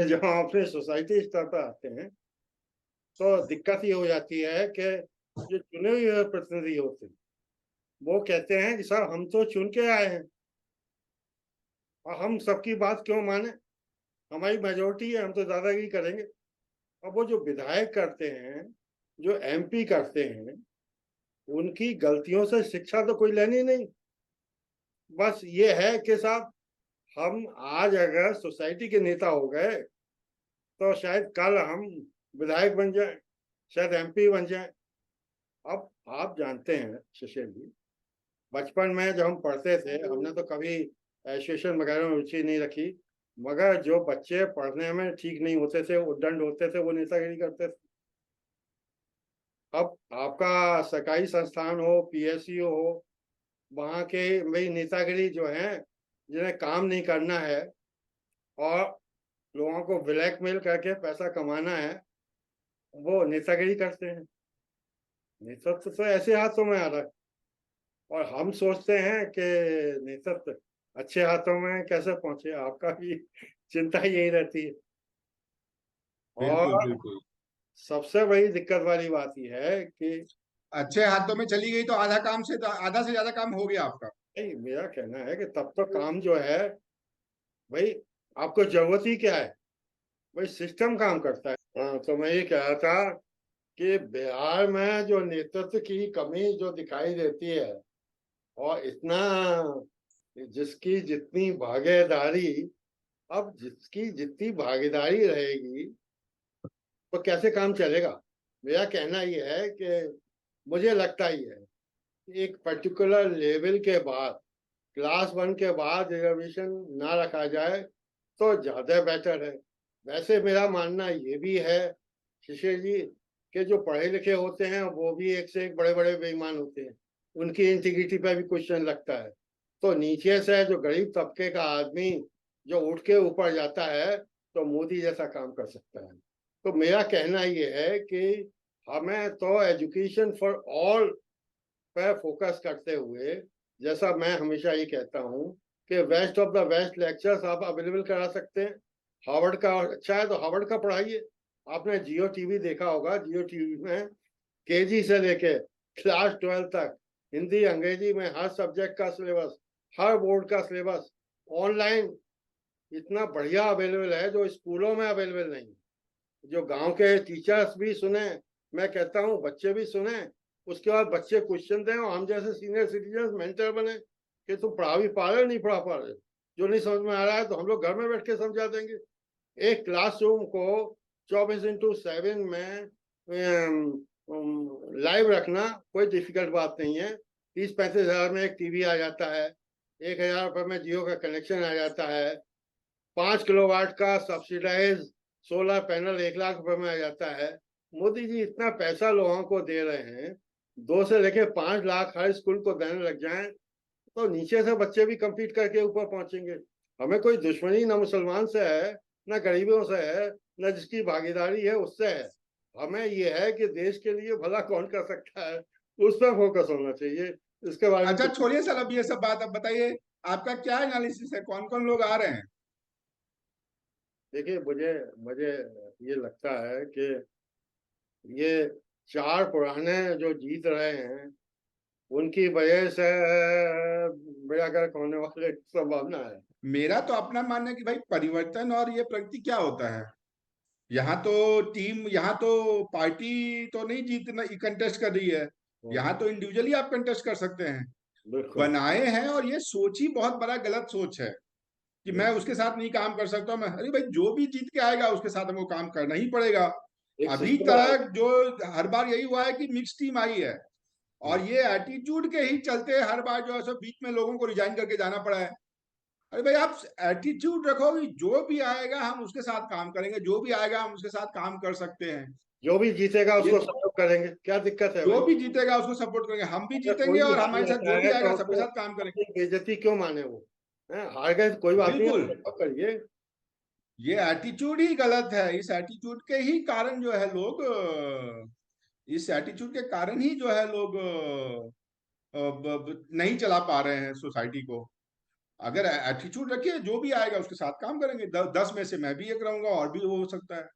जब हम अपने सोसाइटी स्तर पर आते हैं तो दिक्कत ये हो जाती है कि जो चुने हुए प्रतिनिधि होते हैं वो कहते हैं कि सर हम तो चुन के आए हैं और हम सबकी बात क्यों माने, हमारी मेजोरिटी है, हम तो दादागिरी करेंगे। अब वो जो विधायक करते हैं, जो एमपी करते हैं, उनकी गलतियों से शिक्षा तो कोई लेनी नहीं। बस ये है कि साहब हम आज अगर सोसाइटी के नेता हो गए तो शायद कल हम विधायक बन जाए, शायद एमपी बन जाए। अब आप जानते हैं शिशिर जी, बचपन में जब हम पढ़ते थे हमने तो कभी एसोसिएशन वगैरह में रुचि नहीं रखी, मगर जो बच्चे पढ़ने में ठीक नहीं होते थे, उद्दंड होते थे, वो नेतागिरी करते थे। अब आपका सरकारी संस्थान हो, पीएसयू हो, वहाँ के भाई नेतागिरी जो है, जिन्हें काम नहीं करना है और लोगों को ब्लैकमेल करके पैसा कमाना है, वो नेतागिरी करते हैं। नेतृत्व तो ऐसे हाथों में आ रहा है और हम सोचते हैं कि नेतृत्व अच्छे हाथों में कैसे पहुंचे, आपका भी चिंता यही रहती है। बिल्कुल और बिल्कुल। सबसे बड़ी दिक्कत वाली बात यह है कि अच्छे हाथों में चली गई तो आधा से ज्यादा काम हो गया आपका। भाई मेरा कहना है कि तब तो काम जो है, भाई आपको जरूरत ही क्या है, भाई सिस्टम काम करता है। हाँ, तो मैं ये कह रहा था कि बिहार में जो नेतृत्व की कमी जो दिखाई देती है, और इतना जिसकी जितनी भागीदारी, अब जिसकी जितनी भागीदारी रहेगी तो कैसे काम चलेगा। मेरा कहना यह है कि मुझे लगता ही है कि एक पर्टिकुलर लेवल के बाद, क्लास 1 के बाद रिजर्वेशन ना रखा जाए तो ज्यादा बेटर है। वैसे मेरा मानना ये भी है शिशिर जी कि जो पढ़े लिखे होते हैं वो भी एक से एक बड़े बड़े बेईमान होते हैं, उनकी इंटीग्रिटी पे भी क्वेश्चन लगता है। तो नीचे से जो गरीब तबके का आदमी जो उठ के ऊपर जाता है तो मोदी जैसा काम कर सकता है। तो मेरा कहना ये है कि हमें तो एजुकेशन फॉर ऑल पर फोकस करते हुए, जैसा मैं हमेशा ये कहता हूँ कि best of the best lectures आप अवेलेबल करा सकते हैं। हार्वर्ड का अच्छा है तो हार्वर्ड का पढ़ाइए। आपने जियो टीवी देखा होगा, जियो टीवी में केजी से लेके क्लास 12 तक हिंदी अंग्रेजी में हर सब्जेक्ट का सिलेबस, हर बोर्ड का सिलेबस ऑनलाइन इतना बढ़िया अवेलेबल है जो स्कूलों में अवेलेबल नहीं। जो गांव के टीचर्स भी सुने, मैं कहता हूँ बच्चे भी सुने, उसके बाद बच्चे क्वेश्चन दें और हम जैसे सीनियर सिटीजन मेंटर बने कि तुम पढ़ा भी पा रहे हो नहीं पढ़ा पा रहे, जो नहीं समझ में आ रहा है तो हम लोग घर में बैठ के समझा देंगे। एक क्लासरूम को 24x7 में लाइव रखना कोई डिफिकल्ट बात नहीं है। 30-35 हजार में एक टीवी आ जाता है, 1000 रुपये में जियो का कनेक्शन आ जाता है, 5 किलोवाट का सब्सिडाइज सोलर पैनल 1 लाख रुपए में आ जाता है। मोदी जी इतना पैसा लोगों को दे रहे हैं, 2 से लेके 5 लाख हर स्कूल को देने लग जाएं तो नीचे से बच्चे भी compete करके ऊपर पहुंचेंगे। हमें कोई दुश्मनी ना मुसलमान से है, ना गरीबों से है, ना जिसकी भागीदारी है उससे है। हमें ये है कि देश के लिए भला कौन कर सकता है, उस पर फोकस होना चाहिए। इसके बारे में अच्छा कुछ छोड़िए सर, अब ये सब बात अब बताइए, आपका क्या एनालिसिस है, कौन कौन लोग आ रहे हैं। देखिए, मुझे मुझे ये लगता है कि ये चार पुराने जो जीत रहे हैं उनकी वजह से बेड़ा गर्क होने वाली संभावना है। मेरा तो अपना मानना है कि भाई परिवर्तन और ये प्रगति क्या होता है। यहाँ तो टीम, यहाँ तो पार्टी तो नहीं जीतना कंटेस्ट कर रही है। हाँ, यहाँ तो इंडिविजुअली आप कंटेस्ट कर सकते हैं। बिल्कुल बनाए हैं, और ये सोच ही बहुत बड़ा गलत सोच है कि मैं बिल्कुल। उसके साथ नहीं काम कर सकता हूँ। मैं, अरे भाई जो भी जीत के आएगा उसके साथ हमको काम करना ही पड़ेगा। एक अभी सिस्टम है। तक जो हर बार यही हुआ है कि मिक्स टीम आई है, और ये एटीट्यूड के ही चलते हर बार जो है सो बीच में लोगों को रिजाइन करके जाना पड़ा है। अरे भाई आप एटीट्यूड रखो कि जो भी आएगा हम उसके साथ काम करेंगे, जो भी आएगा हम उसके साथ काम कर सकते हैं। जो भी जीतेगा ये उसको सहयोग करेंगे, क्या दिक्कत है जो भाई। भी जीतेगा उसको सपोर्ट करेंगे, हम भी अगर जीतेंगे कोई भी और हार हमारे साथ जाता जो भी है तो आएगा सबके उसको साथ काम करेंगे। अपनी बेइज्जती क्यों माने वो, है हार गए तो कोई बात नहीं, बिल्कुल। आप करिए। ये एटीट्यूड ही गलत है, इस एटीट्यूड के ही कारण जो है लोग इस एटीट्यूड के कारण ही जो है लोग नहीं चला पा रहे हैं सोसाइटी को। अगर एटीट्यूड रखिए, जो भी आएगा उसके साथ काम करेंगे। 10 में से मैं भी एक रहूंगा, और भी वो हो सकता है।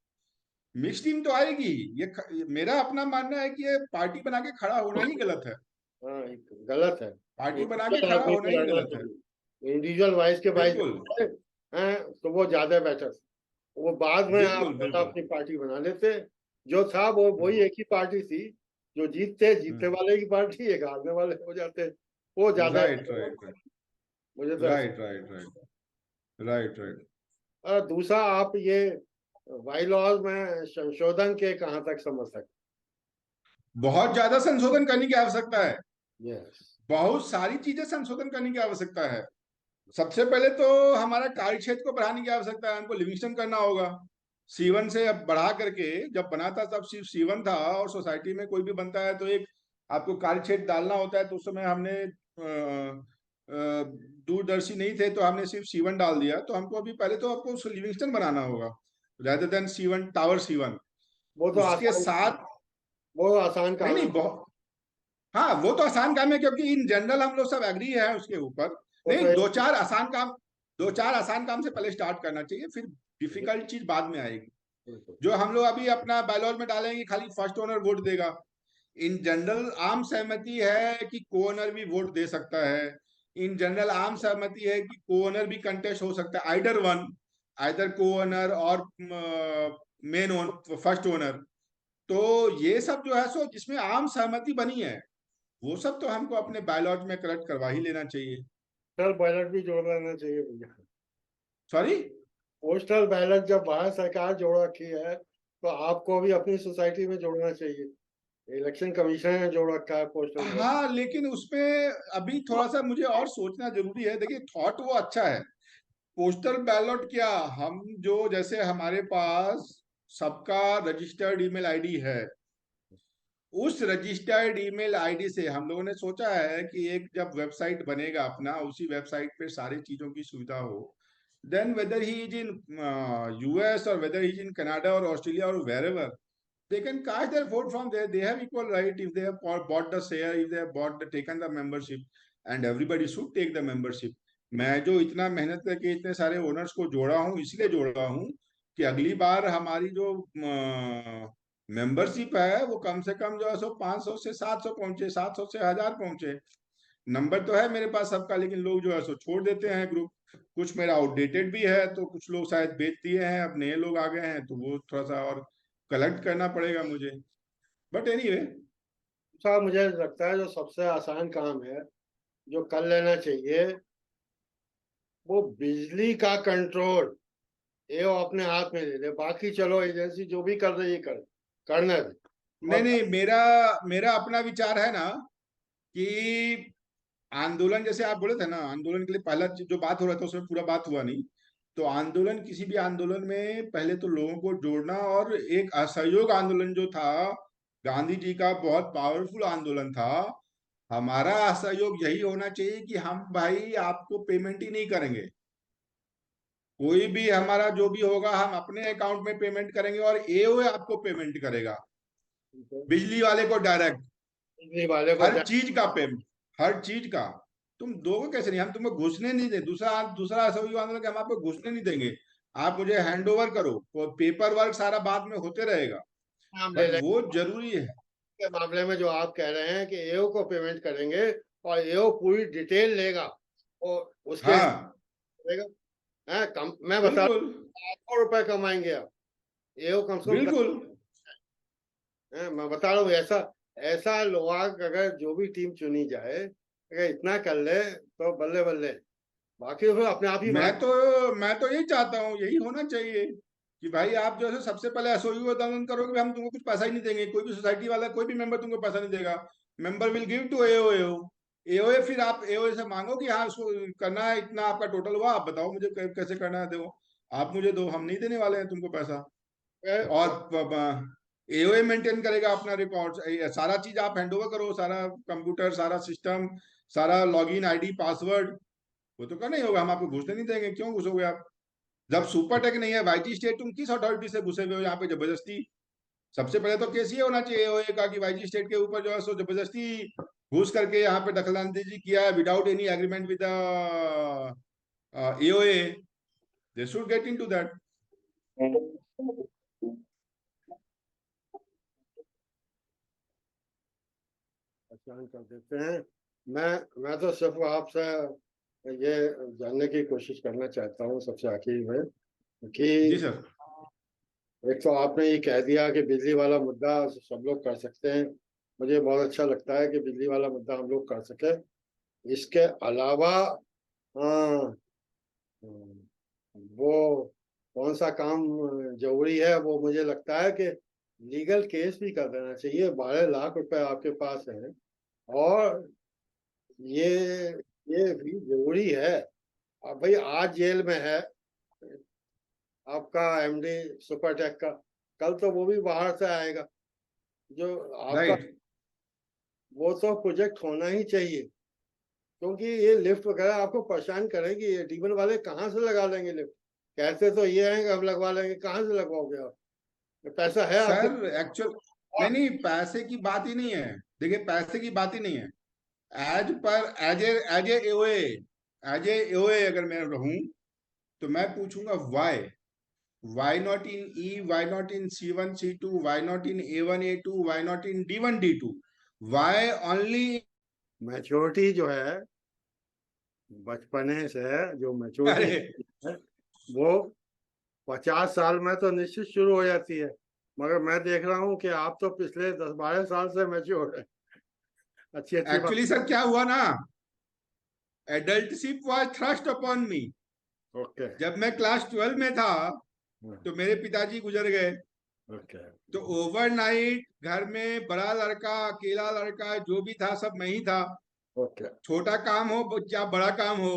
मिक्स टीम तो आएगी। ये मेरा अपना मानना है कि ये पार्टी बना के खड़ा होना ही गलत है। हाँ, गलत है। पार्टी बना के इंडिविजुअल खड़ा आदमी होना को ही लड़ना गलत है। चाहिए, इंडिविजुअल वाइज के वाइज बिल्कुल हैं तो वो ज्यादा बेटर। वो बाद में आप बिल्कुल बिल्कुल। अपनी पार्टी बना लेते। जो था वो वही एक ही पार्टी थी। जो जीतते जीतने वाले की पार्टी, एक हारने वाले हो जाते, वो ज्यादा राइट राइट राइट मुझे तो ऐसा। Right right right right right. और दूसरा, आप ये बाई लॉज में संशोधन के कहाँ तक समझ सकते? बहुत ज्यादा संशोधन करने की आवश्यकता है। यस। बहुत सारी चीजें संशोधन करने की आवश्यकता है। सबसे पहले तो हमारा कार्य क्षेत्र को बढ़ाने की आवश्यकता है। हमको लिविंगस्टन करना होगा। C1 से अब बढ़ा करके, जब बना था तब सिर्फ C1 था, और सोसाइटी में कोई भी बनता है तो एक आपको कार्य क्षेत्र डालना होता है। तो उस समय हमने दूरदर्शी नहीं थे, तो हमने सिर्फ C1 डाल दिया। तो हमको अभी पहले तो आपको उसको लिविंगस्टन बनाना होगा, rather then C1 tower C1। वो तो उसके आसान, साथ वो आसान नहीं काम है। नहीं बहुत, हाँ वो तो आसान काम है, क्योंकि इन जनरल हम लोग सब एग्री है उसके ऊपर। वो तो नहीं, एक, 2-4 आसान काम से पहले स्टार्ट करना चाहिए, फिर डिफिकल्ट चीज बाद में आएगी। जो हम लोग अभी अपना बायलॉज में डालेंगे, खाली फर्स्ट ओनर वोट देगा। इन जनरल आम सहमति है कि को ओनर भी वोट दे सकता है। इन जनरल आम सहमति है कि को ओनर भी कंटेस्ट हो सकता है, आइदर वन, आइदर को ओनर और मेन ओन फर्स्ट ओनर। तो ये सब जो है सो जिसमें आम सहमति बनी है, वो सब तो हमको अपने बायलॉज में करेक्ट करवा ही लेना चाहिए। पोस्टल बैलेट भी जोड़ लेना चाहिए भैया। सॉरी। पोस्टल बैलेट जब भारत सरकार जोड़ रखी है, तो आपको भी अपनी सोसाइटी में जोड़ना चाहिए। इलेक्शन कमीशन ने जोड़ रखा है पोस्टल बैलेट। हाँ, लेकिन उसमें अभी थोड़ा सा मुझे और सोचना जरूरी है। देखिए, थॉट वो अच्छा है। पोस्टल बैलेट क्या, हम जो जैसे हमारे पास सबका रजिस्टर्ड ईमेल आईडी है, उस रजिस्टर्ड ईमेल आईडी से हम लोगों ने सोचा है कि एक जब वेबसाइट बनेगा अपना, उसी वेबसाइट पे सारी चीजों की सुविधा हो। Then whether he is in US, or whether he's in Canada or Australia or wherever, they can cast their vote from there. They have equal right if they have bought the share, if they have taken the membership, and everybody should take the membership. मैं जो इतना मेहनत करके इतने सारे owners को जोड़ा हूँ, इसलिए जोड़ा हूँ कि अगली बार हमारी जो मेंबरशिप है वो कम से कम जो है सो 500 से 700 पहुंचे, 700 से 1000 पहुंचे। नंबर तो है मेरे पास सबका, लेकिन लोग जो है सो छोड़ देते हैं ग्रुप। कुछ मेरा आउटडेटेड भी है, तो कुछ लोग शायद बेच दिए हैं, अब नए लोग आ गए हैं, तो वो थोड़ा सा और कलेक्ट करना पड़ेगा मुझे। But anyway. साहब, मुझे लगता है जो सबसे आसान काम है, जो कर लेना चाहिए, वो बिजली का कंट्रोल ये वो अपने हाथ में ले ले। बाकी चलो एजेंसी जो भी कर रही है कर, करने दे। नहीं और नहीं, मेरा मेरा अपना विचार है ना कि आंदोलन, जैसे आप बोले थे ना, आंदोलन के लिए पहला जो बात हो रहा था उसमें पूरा बात हुआ नहीं। तो आंदोलन, किसी भी आंदोलन में पहले तो लोगों को जोड़ना, और एक असहयोग आंदोलन जो था, गांधी जी का बहुत पावरफुल आंदोलन था। हमारा असहयोग यही होना चाहिए कि हम भाई आपको पेमेंट ही नहीं करेंगे। कोई भी हमारा जो भी होगा, हम अपने अकाउंट में पेमेंट करेंगे, और एओए आपको पेमेंट करेगा, बिजली वाले को डायरेक्ट। बिजली वाले को हर चीज का पेमेंट, हर चीज का। तुम दोगे कैसे नहीं, हम तुमको घुसने नहीं दे। दूसरा दूसरा असहयोग आंदोलन कि हम आपको घुसने नहीं देंगे, आप मुझे हैंड ओवर करो, और पेपर वर्क सारा बाद में होते रहेगा। नाम ले बट लेंगे। वो जरूरी है। के मामले में जो आप कह रहे हैं कि एओ को पेमेंट करेंगे, और एओ पूरी डिटेल लेगा और उसके हिसाब हाँ से देगा। मैं बता बिल्कुल लाखों रुपए कमाएंगे आप। एओ कम से कम बिल्कुल। मैं बता रहा हूँ, ऐसा ऐसा लोग अगर जो भी टीम चुनी जाए, अगर इतना कर ले तो बल्ले बल्ले। बाकी तो फिर अपने आप ही भाग। मैं तो यही चाहता हूँ, यही होना चाहिए कि भाई आप जो है सबसे पहले असहयोग आंदोलन करोगे, हम तुमको कुछ पैसा ही नहीं देंगे। कोई भी सोसाइटी वाला, कोई भी मेंबर तुमको पैसा नहीं देगा। Member will give to AO. AOA, फिर आप एओए से मांगो कि हाँ उसको करना है, इतना आपका टोटल हुआ, आप बताओ मुझे कैसे करना है, दो आप मुझे दो, हम नहीं देने वाले हैं तुमको पैसा। और एओए मेंटेन करेगा अपना रिकॉर्ड, सारा चीज आप हैंडओवर करो, सारा कंप्यूटर, सारा सिस्टम, सारा लॉगिन आईडी पासवर्ड, वो तो करना ही होगा। हम आपको घुसने नहीं देंगे, क्यों घुसोगे आप? जब सुपर टेक नहीं है, वाईटी स्टेट, तुम किस अथॉरिटी से घुसे हुए हो यहाँ पे जबरदस्ती? सबसे पहले तो केस ये होना चाहिए एओए का कि वाईटी स्टेट के ऊपर जो है सो जबरदस्ती घुस करके यहाँ पे दखलंदाजी किया है, without any agreement with AOA, they should get into that. पहचान कर देते हैं। मैं तो सिर्फ आपसे ये जानने की कोशिश करना चाहता हूँ सबसे आखिरी में कि जी सर। एक तो आपने ये कह दिया कि बिजली वाला मुद्दा सब लोग कर सकते हैं। मुझे बहुत अच्छा लगता है कि बिजली वाला मुद्दा हम लोग कर सके। इसके अलावा हाँ, वो कौन सा काम जरूरी है, वो मुझे लगता है कि लीगल केस भी कर देना चाहिए। 12 लाख रुपए आपके पास है और ये ये भी जरूरी है। अब भाई आज जेल में है आपका एमडी सुपरटेक का, कल तो वो भी बाहर से आएगा। जो आपका राइट। वो तो प्रोजेक्ट होना ही चाहिए, क्योंकि ये लिफ्ट वगैरह आपको परेशान करेगी। ये डीमन वाले कहाँ से लगा लेंगे लिफ्ट? कहते तो ये हैं कि हम लगवा लेंगे, कहाँ से लगवाओगे आप? पैसा है आपके? सर एक्चुअल नहीं नहीं, पैसे की बात ही नहीं है। देखिए पैसे की बात ही नहीं है। As per as a AOA, as a AOA अगर मैं रहूं तो मैं पूछूंगा why not in E, why not in C1 C2, why not in A1 A2, why not in D1 D2, why only. Maturity जो है बचपने से जो मैच्योरिटी अरे है वो 50 साल में तो निश्चित शुरू हो जाती है। मगर मैं देख रहा हूँ कि आप तो पिछले 10-12 साल से मैच्योर है। अच्छी अच्छी बात। एक्चुअली सर क्या हुआ ना, adultship was thrust upon me. Okay. जब मैं क्लास 12 में था तो मेरे पिताजी गुजर गए। ओके। तो ओवरनाइट घर में बड़ा लड़का अकेला लड़का जो भी था सब मैं ही था। ओके। छोटा काम हो या बड़ा काम हो,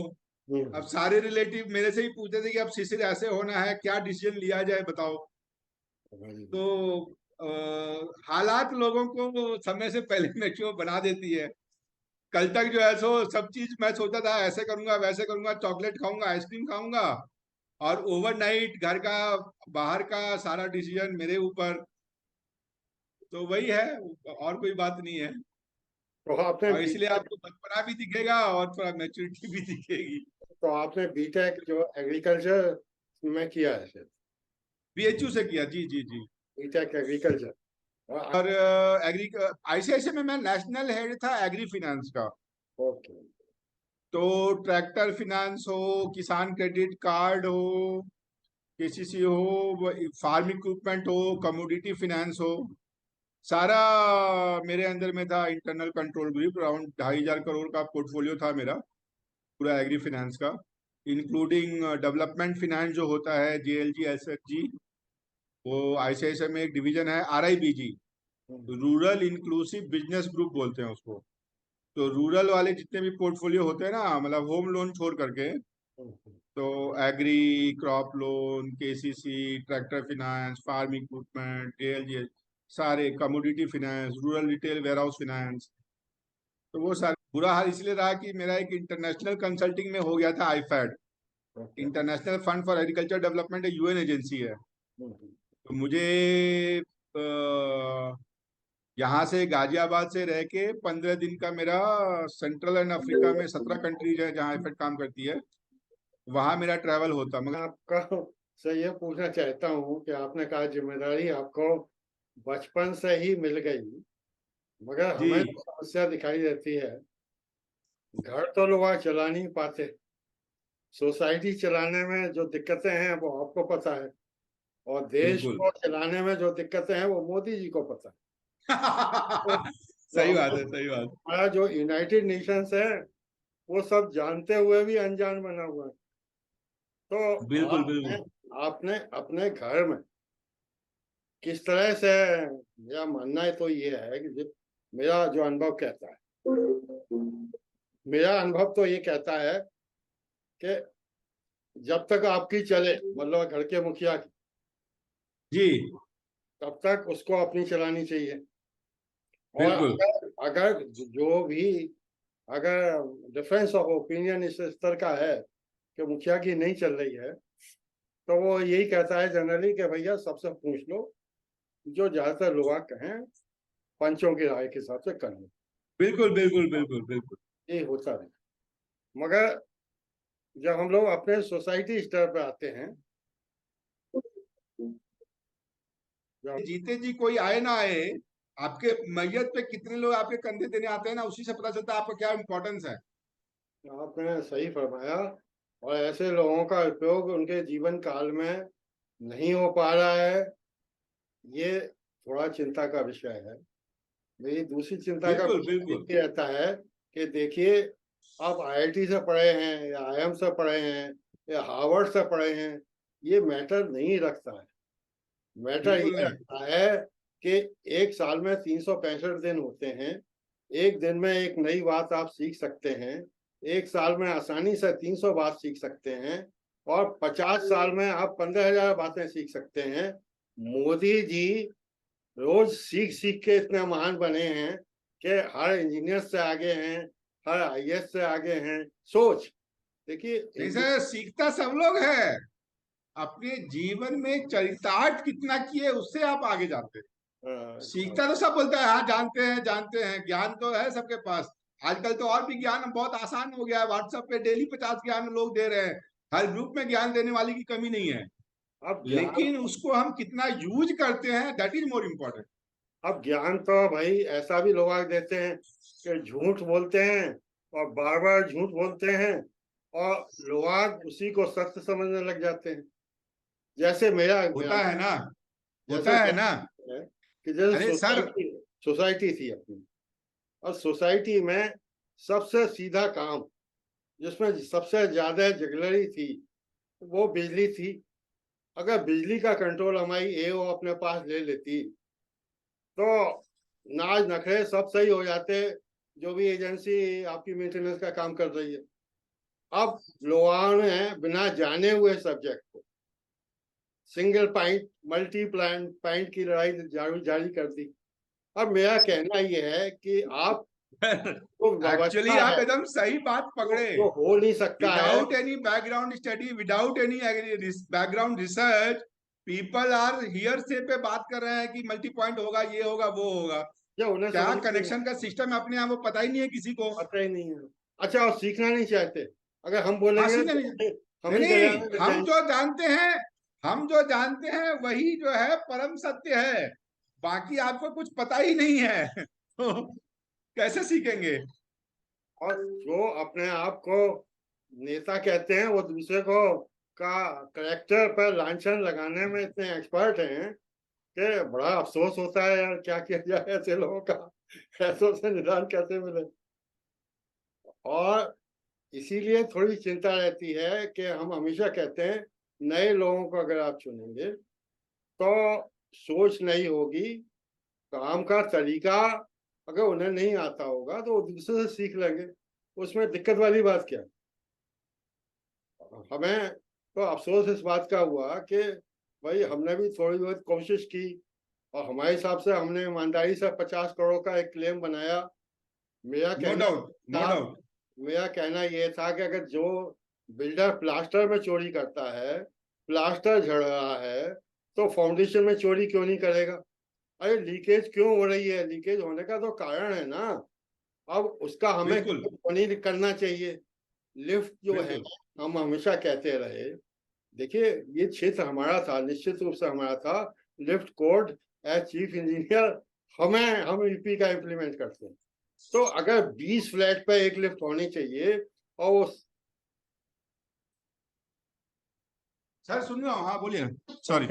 अब हम्म। सारे रिलेटिव मेरे से ही पूछते थे कि अब शिशिर ऐसे होना है, क्या डिसीजन लिया जाए बताओ। तो हालात लोगों को समय से पहले मैच्योर बना देती है। कल तक जो है सो सब चीज मैं सोचा था ऐसे करूंगा वैसे करूंगा, चॉकलेट खाऊंगा आइसक्रीम खाऊंगा, और ओवरनाइट घर का बाहर का सारा डिसीजन मेरे ऊपर। तो वही है, और कोई बात नहीं है। तो आपने और इसलिए बीटेक आपको बचपना भी दिखेगा और थोड़ा मैच्योरिटी भी दिखेगी। तो आपने बीटेक जो एग्रीकल्चर में किया है सिर्फ? BHU से किया, जी जी जी। BTech agriculture. और एग्री ICICI में मैं नेशनल हेड था एग्री फिनेंस का। ओके। तो ट्रैक्टर फिनेंस हो, किसान क्रेडिट कार्ड हो, KCC हो, फार्म इक्विपमेंट हो, कमोडिटी फिनेंस हो, सारा मेरे अंदर में था। Internal control group around 2,500 crore का पोर्टफोलियो था मेरा, पूरा एग्री फिनेंस का, इंक्लूडिंग डेवलपमेंट फिनेंस जो होता है JLG SFG। वो ICICI में एक डिवीजन है RIBG, rural inclusive business group बोलते हैं उसको। तो रूरल वाले जितने भी पोर्टफोलियो होते हैं ना, मतलब होम लोन छोड़ करके, तो agri, crop loan, KCC, tractor finance, farm equipment, JLG, सारे commodity finance, rural retail warehouse finance. तो वो सारे बुरा हाल इसलिए रहा कि मेरा एक इंटरनेशनल कंसल्टिंग में हो गया था IFAD, okay. International fund for agriculture development, UN agency है। तो मुझे यहाँ से गाजियाबाद से रह के 15 दिन का मेरा सेंट्रल एंड अफ्रीका में 17 कंट्रीज है जहाँ IFAD काम करती है, वहां मेरा ट्रैवल होता। मैं मगर आपका से ये पूछना चाहता हूँ कि आपने कहा जिम्मेदारी आपको बचपन से ही मिल गई, मगर जी हमें तो समस्या दिखाई देती है। घर तो लोग आज चला नहीं पाते, सोसाइटी चलाने में जो दिक्कतें हैं वो आपको पता है, और देश बिल्कुल। को चलाने में जो दिक्कतें हैं वो मोदी जी को पता है। तो सही हम बात लोग, है, सही बात। हमारा जो यूनाइटेड नेशंस है वो सब जानते हुए भी अनजान बना हुआ है। तो बिल्कुल आपने बिल्कुल। आपने अपने घर में किस तरह से, मेरा मानना है तो ये है कि मेरा जो अनुभव कहता है, मेरा अनुभव तो ये कहता है कि जब तक आपकी चले, मतलब घर के मुखिया की, जी तब तक उसको अपनी चलानी चाहिए। और बिल्कुल अगर जो भी, अगर डिफरेंस ऑफ ओपिनियन इस स्तर का है कि मुखिया की नहीं चल रही है, तो वो यही कहता है जनरली कि भैया सबसे पूछ लो, जो ज्यादातर लोग कहें पंचों की राय के हिसाब से कर लो। बिल्कुल बिल्कुल बिल्कुल बिल्कुल। ये होता है। मगर जब हम लोग अपने सोसाइटी स्तर पे आते हैं, जीते जी कोई आए ना आए, आपके मैयत पे कितने लोग आपके कंधे देने आते हैं ना, उसी से पता चलता है आपका क्या इम्पोर्टेंस है। आपने सही फरमाया। और ऐसे लोगों का उपयोग उनके जीवन काल में नहीं हो पा रहा है, ये थोड़ा चिंता का विषय है। मेरी दूसरी चिंता का बिल्कुल विषय बिल्कुल। ये रहता है कि देखिए, आप आईआईटी से पढ़े हैं या आईएम से पढ़े हैं या हार्वर्ड से पढ़े हैं, ये मैटर नहीं रखता है। मैटर बिल्कुल ये नहीं। रखता है कि एक साल में 365 दिन होते हैं। एक दिन में एक नई बात आप सीख सकते हैं। एक साल में आसानी से 300 बात सीख सकते हैं। और 50 साल में आप 15,000 बातें सीख सकते हैं। मोदी जी रोज सीख सीख के इतने महान बने हैं कि हर इंजीनियर से आगे हैं, हर आईएएस से आगे हैं। सोच, देखिए नहीं सर, सीखता सब लोग है। अपने जीवन में चरितार्थ कितना किए उससे आप आगे जाते हैं। अ, सीखता तो सब बोलता है हाँ जानते हैं जानते हैं, ज्ञान तो है सबके पास। आजकल तो और भी ज्ञान बहुत आसान हो गया है, व्हाट्सएप पे डेली 50 ज्ञान लोग दे रहे हैं। हर ग्रुप में ज्ञान देने वाली की कमी नहीं है, अब ज्ञान लेकिन उसको हम कितना यूज करते हैं दैट इज मोर इम्पोर्टेंट। अब ज्ञान तो भाई ऐसा भी लोग आगे देते हैं कि झूठ बोलते हैं और बार बार झूठ बोलते हैं, और लोग उसी को सत्य समझने लग जाते हैं। जैसे मेरा होता है ना, जैसे होता है ना। है कि जैसे अरे सर, सोसाइटी सोसाइटी थी अपनी, और सोसाइटी में सबसे सीधा काम जिसमें सबसे ज्यादा जगलरी थी वो बिजली थी। अगर बिजली का कंट्रोल हमारी एओ अपने पास ले लेती तो नाज नखरे सब सही हो जाते, जो भी एजेंसी आपकी मेंटेनेंस का काम कर रही है। अब लोगों ने बिना जाने हुए सब्जेक्ट को single point multi plan point की लड़ाई जारी जारी कर दी। अब मेरा कहना यह है कि आप जो एक्चुअली व्यवस्था आप है एकदम सही बात वो पकड़े। जो हो नहीं सकता है। Without any background study, without any background research, people are here से पे बात कर रहे हैं कि मल्टी पॉइंट होगा, ये होगा, वो होगा। जो उन्हें क्या समझ नहीं है, कनेक्शन का सिस्टम है अपने यहाँ वो पता ही नहीं है किसी को। पता ही नहीं है। अच्छा, और सीखना नहीं चाहते। अगर हम बोलेंगे फांसी तो नहीं। हम नहीं ही नहीं, दरिया में गिर हम जाएंगे। जो जानते हैं, हम जो जानते हैं वही जो है परम सत्य है। बाकी आपको कुछ पता ही नहीं है तो कैसे सीखेंगे। और जो अपने आप को नेता कहते हैं वो दूसरे को का करेक्टर पर लांछन लगाने में इतने एक्सपर्ट हैं कि बड़ा अफसोस होता है यार, क्या किया जाए ऐसे लोगों का। ऐसों से निदान कैसे मिले। और इसीलिए थोड़ी चिंता रहती है कि हम हमेशा कहते हैं नए लोगों को अगर आप चुनेंगे तो सोच नहीं होगी, काम का तरीका अगर उन्हें नहीं आता होगा तो वो दूसरे से सीख लेंगे। उसमें दिक्कत वाली बात क्या है। हमें तो अफसोस इस बात का हुआ कि भाई हमने भी थोड़ी बहुत कोशिश की, और हमारे हिसाब से हमने ईमानदारी से 50 करोड़ का एक क्लेम बनाया। मेरा नो कहना डाउट, नो था डाउट। मेरा कहना यह था कि अगर जो बिल्डर प्लास्टर में चोरी करता है, प्लास्टर झड़ रहा है, तो फाउंडेशन में चोरी क्यों नहीं करेगा। अरे लीकेज क्यों हो रही है, लीकेज होने का तो कारण है ना। अब उसका हमें बिल्कुल नहीं करना चाहिए। लिफ्ट जो है, बिल्कुल। हम हमेशा कहते रहे, देखिए ये क्षेत्र हमारा था, निश्चित रूप से हमारा था। Lift code as chief engineer हम यूपी का इम्प्लीमेंट करते हैं। तो अगर 20 फ्लैट पे एक लिफ्ट होनी चाहिए, और वो सर सुन रहा हूँ, हाँ बोलिए ना, सॉरी।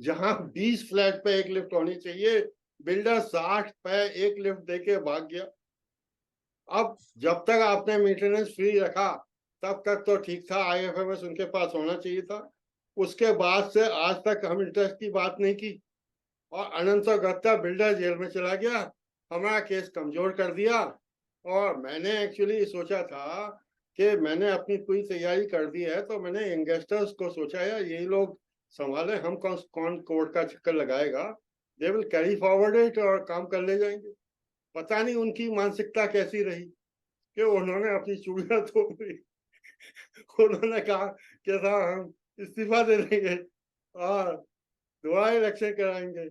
जहां 20 फ्लैट पे एक लिफ्ट होनी चाहिए, बिल्डर 60 पे एक लिफ्ट देके भाग गया। अब जब तक आपने मेंटेनेंस फ्री रखा तब तक तो ठीक था, आईएफएमएस उनके पास होना चाहिए था। उसके बाद से आज तक हम इंटरेस्ट की बात नहीं की, और अनंत गत्ता बिल्डर जेल में चला गया, हमारा केस कमजोर कर दिया। और मैंने एक्चुअली सोचा था कि मैंने अपनी पूरी तैयारी कर दी है, तो मैंने यंगस्टर्स को सोचा यार यही लोग संभाले, हम कौन कोर्ट का चक्कर लगाएगा। They will carry forward it और काम कर ले जाएंगे। पता नहीं उनकी मानसिकता कैसी रही कि उन्होंने अपनी चूड़ियां धो दी। उन्होंने कहा कि साहब हम इस्तीफा दे देंगे और दोबारा इलेक्शन कराएंगे।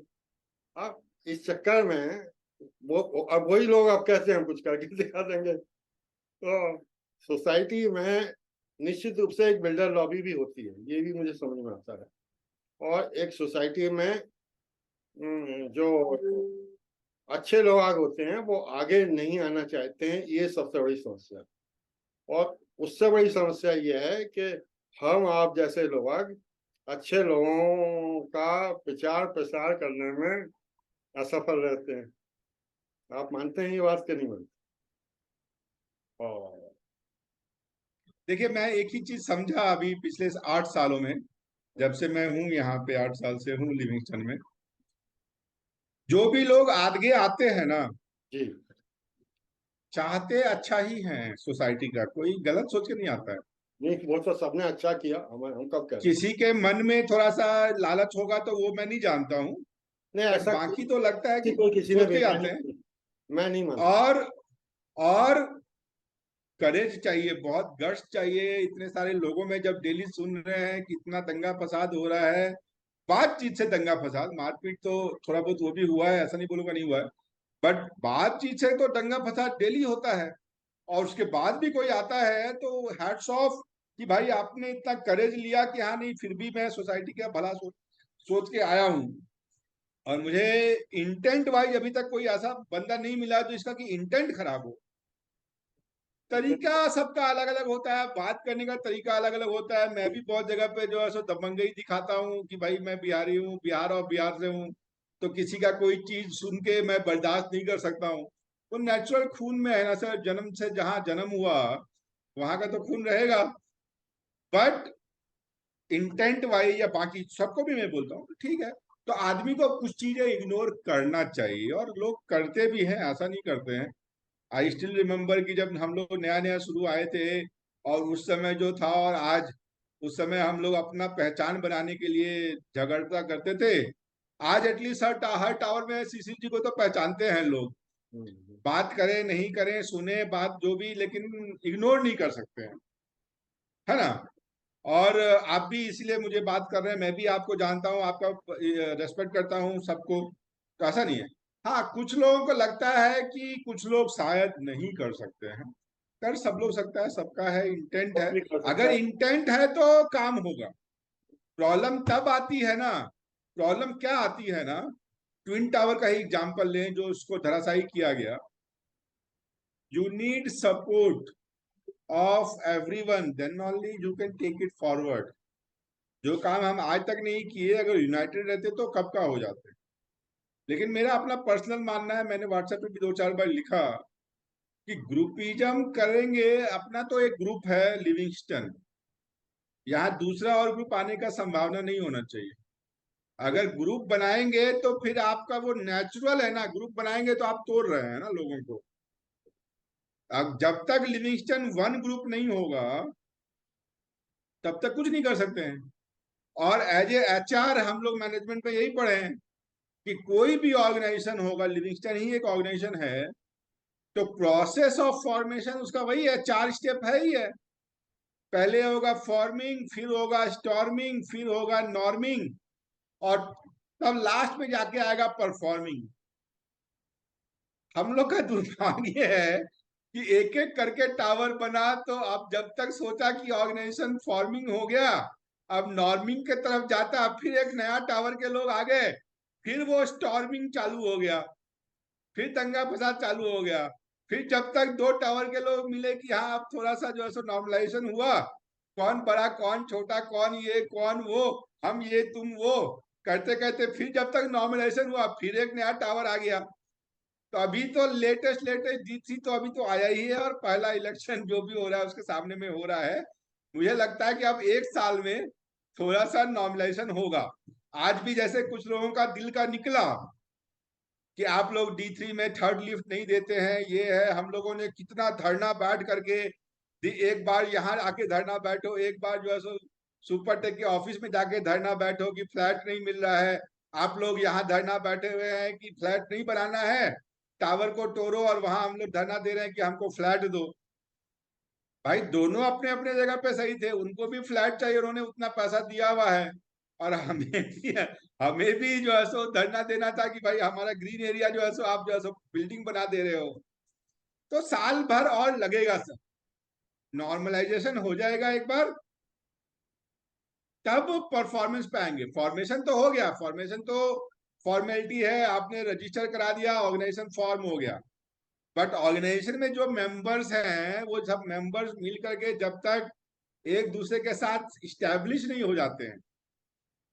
अब इस चक्कर में वो अब वही लोग अब कहते हैं हम कुछ करके दिखा देंगे। तो सोसाइटी में निश्चित रूप से एक बिल्डर लॉबी भी होती है, ये भी मुझे समझ में आता है। और एक सोसाइटी में जो अच्छे लोग होते हैं वो आगे नहीं आना चाहते हैं, ये सबसे बड़ी समस्या है। और उससे बड़ी समस्या ये है कि हम आप जैसे लोग अच्छे लोगों का प्रचार प्रसार करने में असफल रहते हैं। आप मानते हैं ये बात कि नहीं मानते? और देखिए, मैं एक ही चीज समझा अभी पिछले 8 सालों में, जब से मैं हूं यहाँ पे, 8 साल से हूँ लिविंगस्टन में। जो भी लोग आगे आते हैं ना, जी, चाहते अच्छा ही हैं सोसाइटी का, कोई गलत सोच के नहीं आता है। नहीं वो तो सबने अच्छा किया, हम कब कह रहे हैं। किसी के मन में थोड़ा सा लालच होगा तो वो मैं नहीं जानता हूँ, नहीं बट ऐसा बाकी तो लगता है कि कोई किसी ने सोच के ही बेईमानी आते हैं। की, मैं नहीं मानता। और करेज चाहिए, बहुत गट्स चाहिए इतने सारे लोगों में, जब डेली सुन रहे हैं कि इतना दंगा फसाद हो रहा है। बातचीत से दंगा फसाद, मारपीट तो थोड़ा बहुत वो भी हुआ है, ऐसा नहीं बोलूंगा नहीं हुआ है, बट बातचीत से तो दंगा फसाद डेली होता है। और उसके बाद भी कोई आता है तो हैट्स ऑफ कि भाई आपने इतना करेज लिया कि हाँ नहीं, फिर भी मैं सोसाइटी का भला सोच के आया हूँ। और मुझे इंटेंट वाइज अभी तक कोई ऐसा बंदा नहीं मिला जो इसका कि इंटेंट खराब हो। तरीका सबका अलग अलग होता है, बात करने का तरीका अलग अलग होता है। मैं भी बहुत जगह पे जो है सो दबंगई दिखाता हूँ कि भाई मैं बिहारी हूँ, बिहार और बिहार से हूँ, तो किसी का कोई चीज सुन के मैं बर्दाश्त नहीं कर सकता हूँ। वो नेचुरल खून में है ना सर, जन्म से जहाँ जन्म हुआ वहां का तो खून रहेगा। बट इंटेंट वाइज या बाकी सबको भी मैं बोलता हूँ ठीक है, तो आदमी को कुछ चीजें इग्नोर करना चाहिए, और लोग करते भी हैं, ऐसा नहीं करते हैं। आई स्टिल रिमेम्बर कि जब हम लोग नया नया शुरू आए थे, और उस समय जो था और आज, उस समय हम लोग अपना पहचान बनाने के लिए झगड़ता करते थे। आज एटलीस्ट हर टावर में सीसीजी को तो पहचानते हैं लोग। हम्म, बात करें नहीं करें, सुने बात जो भी, लेकिन इग्नोर नहीं कर सकते हैं, है ना। और आप भी इसलिए मुझे बात कर रहे हैं, मैं भी आपको जानता हूँ, आपका रेस्पेक्ट करता हूँ सबको, तो ऐसा नहीं है। हाँ, कुछ लोगों को लगता है कि कुछ लोग शायद नहीं कर सकते हैं, कर सब लोग सकता है, सबका है, इंटेंट वो है। भी कर सकता अगर है। इंटेंट है तो काम होगा। प्रॉब्लम तब आती है ना, प्रॉब्लम क्या आती है ना, ट्विन टावर का ही एग्जांपल लें जो उसको धराशायी किया गया। You need support of everyone, then only you can take it forward. जो काम हम आज तक नहीं किए, अगर यूनाइटेड रहते तो कब का हो जाते। लेकिन मेरा अपना पर्सनल मानना है, मैंने व्हाट्सएप पे भी 2-4 बार लिखा कि ग्रुपिज्म करेंगे। अपना तो एक ग्रुप है लिविंगस्टन, यहाँ दूसरा और ग्रुप आने का संभावना नहीं होना चाहिए। अगर ग्रुप बनाएंगे तो फिर आपका वो नेचुरल है ना, ग्रुप बनाएंगे तो आप तोड़ रहे हैं ना लोगों को। अब जब तक लिविंगस्टन वन ग्रुप नहीं होगा तब तक कुछ नहीं कर सकते हैं। और एज ए एचआर हम लोग मैनेजमेंट में यही पढ़े हैं कि कोई भी ऑर्गेनाइजेशन होगा, लिविंगस्टन ही एक ऑर्गेनाइजेशन है, तो प्रोसेस ऑफ फॉर्मेशन उसका वही है, 4 स्टेप है ही है। पहले होगा फॉर्मिंग, फिर होगा स्टॉर्मिंग, फिर होगा नॉर्मिंग, और तब लास्ट में जाके आएगा परफॉर्मिंग। हम लोग का दुर्भाग्य है कि एक एक करके टावर बना, तो अब जब तक सोचा कि ऑर्गेनाइजेशन फॉर्मिंग हो गया, अब नॉर्मिंग के तरफ जाता, अब फिर एक नया टावर के लोग आ गए, फिर वो स्टॉर्मिंग चालू हो गया, फिर दंगा फसाद चालू हो गया। फिर जब तक 2 टावर के लोग मिले कि हाँ अब थोड़ा सा जो है सो नॉर्मलाइजेशन हुआ, कौन बड़ा कौन छोटा, कौन ये कौन वो, हम ये तुम वो, करते करते फिर जब तक नॉर्मलाइजेशन हुआ फिर एक नया टावर आ गया। तो अभी तो लेटेस्ट लेटेस्ट जीत तो अभी तो आया ही है, और पहला इलेक्शन जो भी हो रहा है उसके सामने में हो रहा है। मुझे लगता है कि अब 1 साल में थोड़ा सा नॉर्मलाइजेशन होगा। आज भी जैसे कुछ लोगों का दिल का निकला कि आप लोग D3 में थर्ड लिफ्ट नहीं देते हैं, ये है, हम लोगों ने कितना धरना बैठ करके, एक बार यहाँ आके धरना बैठो, एक बार जो है सो सुपर टेक के ऑफिस में जाके धरना बैठो कि फ्लैट नहीं मिल रहा है। आप लोग यहाँ धरना बैठे हुए हैं कि फ्लैट नहीं बनाना है, टावर को तोड़ो, और वहां हम लोग धरना दे रहे हैं कि हमको फ्लैट दो। भाई दोनों अपने अपने जगह पे सही थे, उनको भी फ्लैट चाहिए, उन्होंने उतना पैसा दिया हुआ है। और हमें भी जो है सो धरना देना था कि भाई हमारा ग्रीन एरिया जो है सो आप जो है सो बिल्डिंग बना दे रहे हो। तो साल भर और लगेगा सर, नॉर्मलाइजेशन हो जाएगा एक बार, तब परफॉर्मेंस पे आएंगे। फॉर्मेशन तो हो गया, फॉर्मेशन तो फॉर्मेलिटी है, आपने रजिस्टर करा दिया, ऑर्गेनाइजेशन फॉर्म हो गया। बट ऑर्गेनाइजेशन में जो मेंबर्स हैं वो सब मेंबर्स मिल करके जब तक एक दूसरे के साथ स्टैब्लिश नहीं हो जाते हैं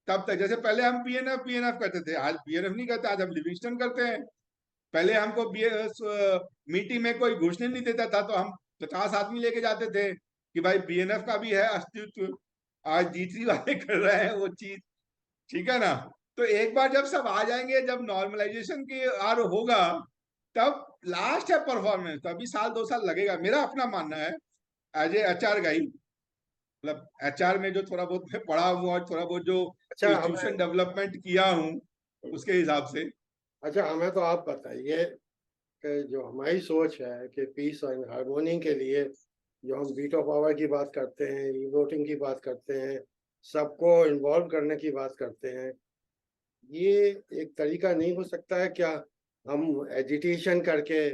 तब तक, जैसे पहले हम पीएनएफ पीएनएफ करते थे, आज पीएनएफ नहीं करते, आज हम लिविंगस्टन करते हैं। पहले हमको मीटिंग में कोई घुसने नहीं देता था, तो हम 50 आदमी लेके जाते थे कि भाई बीएनएफ का भी है अस्तित्व, आज D3 वाले कर रहे हैं वो चीज, ठीक है ना। तो एक बार जब सब आ जाएंगे, जब नॉर्मलाइजेशन की आर होगा, तब लास्ट है परफॉर्मेंस, तभी साल 2 साल लगेगा, मेरा अपना मानना है एज ए HR गाई। मतलब HR में जो थोड़ा बहुत मैं पढ़ा हूँ और थोड़ा बहुत जो अच्छा इंस्टीट्यूशन हमें डेवलपमेंट किया हूँ उसके हिसाब से। अच्छा हमें तो आप बताइए कि जो हमारी सोच है कि पीस एंड हार्मोनी के लिए जो हम वीटो पावर की बात करते हैं, ई वोटिंग की बात करते हैं, सबको इन्वॉल्व करने की बात करते हैं, ये एक तरीका नहीं हो सकता है क्या? हम एजिटेशन करके,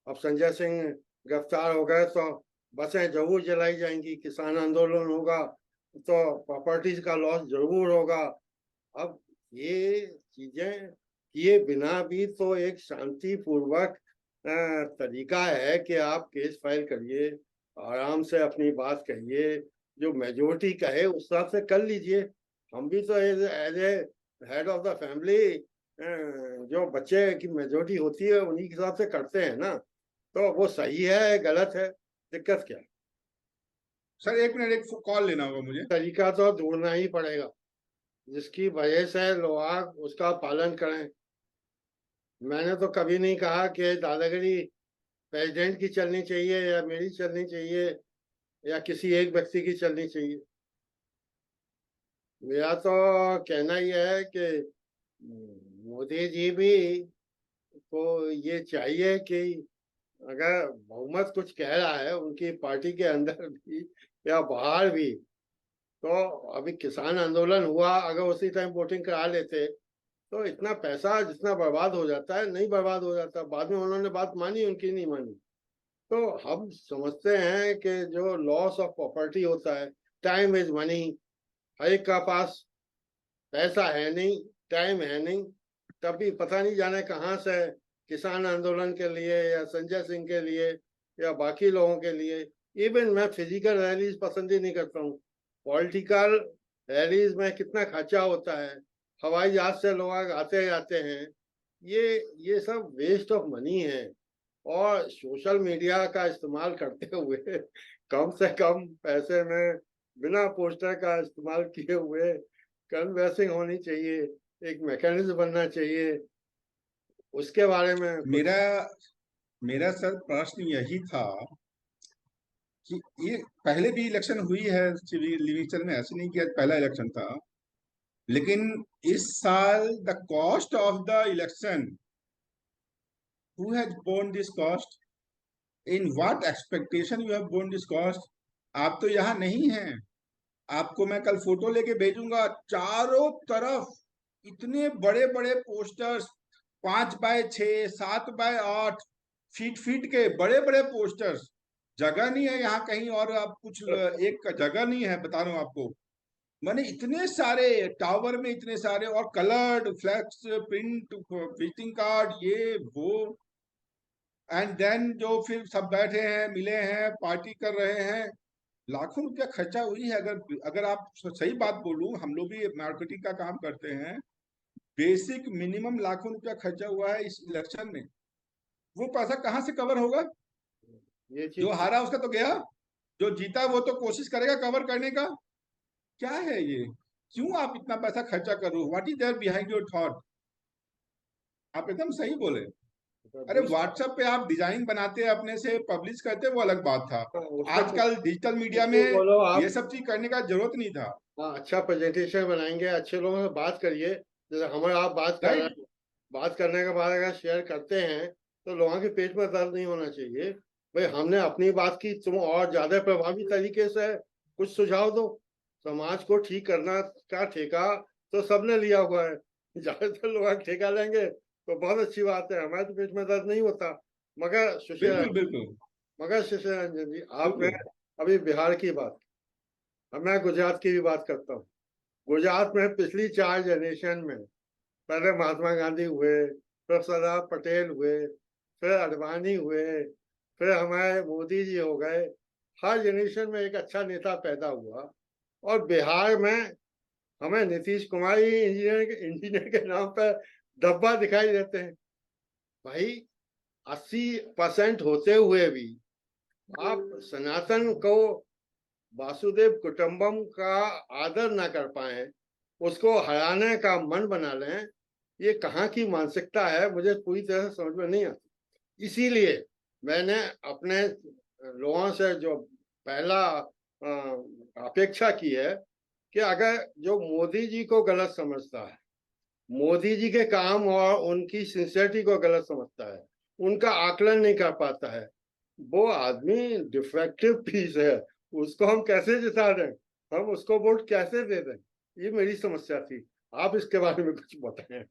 अब संजय सिंह गिरफ्तार हो गए तो बसें जरूर जलाई जाएंगी, किसान आंदोलन होगा तो प्रॉपर्टीज का लॉस जरूर होगा। अब ये चीजें किए बिना भी तो एक शांतिपूर्वक तरीका है कि आप केस फाइल करिए, आराम से अपनी बात कहिए, जो मेजोरिटी कहे उस हिसाब से कर लीजिए। हम भी तो as a head of the family जो बच्चे की मेजोरिटी होती है उन्हीं के हिसाब से करते हैं ना। तो वो सही है गलत है, दिक्कत क्या है? सर 1 मिनट, एक कॉल लेना होगा मुझे। तरीका तो ढूंढना ही पड़ेगा जिसकी वजह से लोग उसका पालन करें। मैंने तो कभी नहीं कहा कि दादागिरी प्रेसिडेंट की चलनी चाहिए या मेरी चलनी चाहिए या किसी एक व्यक्ति की चलनी चाहिए। मेरा तो कहना ही है कि मोदी जी भी को ये चाहिए कि अगर बहुमत कुछ कह रहा है उनकी पार्टी के अंदर भी या बाहर भी, तो अभी किसान आंदोलन हुआ, अगर उसी टाइम वोटिंग करा लेते तो इतना पैसा जितना बर्बाद हो जाता है नहीं बर्बाद हो जाता। बाद में उन्होंने बात मानी, उनकी नहीं मानी। तो हम समझते हैं कि जो लॉस ऑफ प्रॉपर्टी होता है, टाइम इज मनी, हर एक का पास पैसा है नहीं, टाइम है नहीं, तभी पता नहीं जाने कहाँ से किसान आंदोलन के लिए या संजय सिंह के लिए या बाकी लोगों के लिए। इवन मैं फिजिकल रैलीज पसंद ही नहीं करता हूँ। पॉलिटिकल रैलीज में कितना खर्चा होता है, हवाई जहाज से लोग आते जाते हैं, ये सब वेस्ट ऑफ मनी है। और सोशल मीडिया का इस्तेमाल करते हुए कम से कम पैसे में बिना पोस्टर का इस्तेमाल किए हुए कन्वेंसिंग होनी चाहिए, एक मैकेनिज्म बनना चाहिए, उसके बारे में कुछ। मेरा मेरा सर प्रश्न यही था कि ये पहले भी इलेक्शन हुई है लिविंगस्टन में, ऐसे नहीं किया पहला इलेक्शन था, लेकिन इस साल the cost of the election, who has borne this cost, in what expectation you have borne this cost. आप तो यहाँ नहीं हैं, आपको मैं कल फोटो लेके भेजूंगा, चारों तरफ इतने बड़े बड़े posters, 5x6 7x8 feet feet के बड़े बड़े पोस्टर्स, जगह नहीं है यहाँ कहीं और, आप कुछ एक का जगह नहीं है, बता रहा हूँ आपको। मैंने इतने सारे टावर में, इतने सारे, और coloured flex print visiting card ये वो, एंड देन जो फिर सब बैठे हैं, मिले हैं, पार्टी कर रहे हैं, लाखों रुपया खर्चा हुई है। अगर अगर आप सही बात बोलूं, हम लोग भी मार्केटिंग का काम करते हैं, बेसिक मिनिमम लाखों रुपया खर्चा हुआ है इस इलेक्शन में। वो पैसा कहाँ से कवर होगा? ये जो चीज हारा उसका तो गया, जो जीता वो तो कोशिश करेगा कवर करने का। क्या है ये? क्यों आप इतना पैसा खर्चा कर रहे हो? What is there behind your thought? आप एकदम सही बोले। अरे दूसरा व्हाट्सएप पे आप डिजाइन बनाते हैं, अपने से पब्लिश करते, वो अलग बात था। उसको आजकल डिजिटल मीडिया में उसको बोलो ये आप। सब चीज करने का जरूरत नहीं था। हाँ, अच्छा प्रेजेंटेशन बनाएंगे, अच्छे लोगों से बात करिए, जैसे हमारे आप बात कर रहे राइट। हैं। बात करने के बाद अगर शेयर करते हैं तो लोगों के पेट में दर्द नहीं होना चाहिए। भाई हमने अपनी बात की, तुम और ज्यादा प्रभावी तरीके से कुछ सुझाव दो। समाज को ठीक करना का ठेका तो सबने लिया हुआ है, ज्यादातर लोग ठेका लेंगे तो बहुत अच्छी बात है, हमारे तो पेट में दर्द नहीं होता। मगर सुशील बिल्कुल बिल्कुल मगर सुशील रंजन जी, आप बिल्कुल। अभी बिहार की बात, अब मैं गुजरात की भी बात करता हूँ। गुजरात में पिछली 4 जनरेशन में पहले महात्मा गांधी हुए, फिर सरदार पटेल हुए, फिर अडवाणी हुए, फिर हमारे मोदी जी हो गए। हर जनरेशन में एक अच्छा नेता पैदा हुआ। और बिहार में हमें नीतीश कुमार ही इंजीनियर के नाम पर डब्बा दिखाई देते हैं। भाई 80% होते हुए भी आप सनातन को, वासुदेव कुटुंबम का आदर ना कर पाए, उसको हराने का मन बना लें, ये कहाँ की मानसिकता है मुझे पूरी तरह से समझ में नहीं आती। इसीलिए मैंने अपने लोगों से जो पहला अपेक्षा की है कि अगर जो मोदी जी को गलत समझता है, मोदी जी के काम और उनकी सिंसियरिटी को गलत समझता है, उनका आकलन नहीं कर पाता है, वो आदमी डिफेक्टिव पीस है। उसको हम कैसे जिता दें, हम उसको वोट कैसे दे दें, ये मेरी समस्या थी। आप इसके बारे में कुछ बताएं।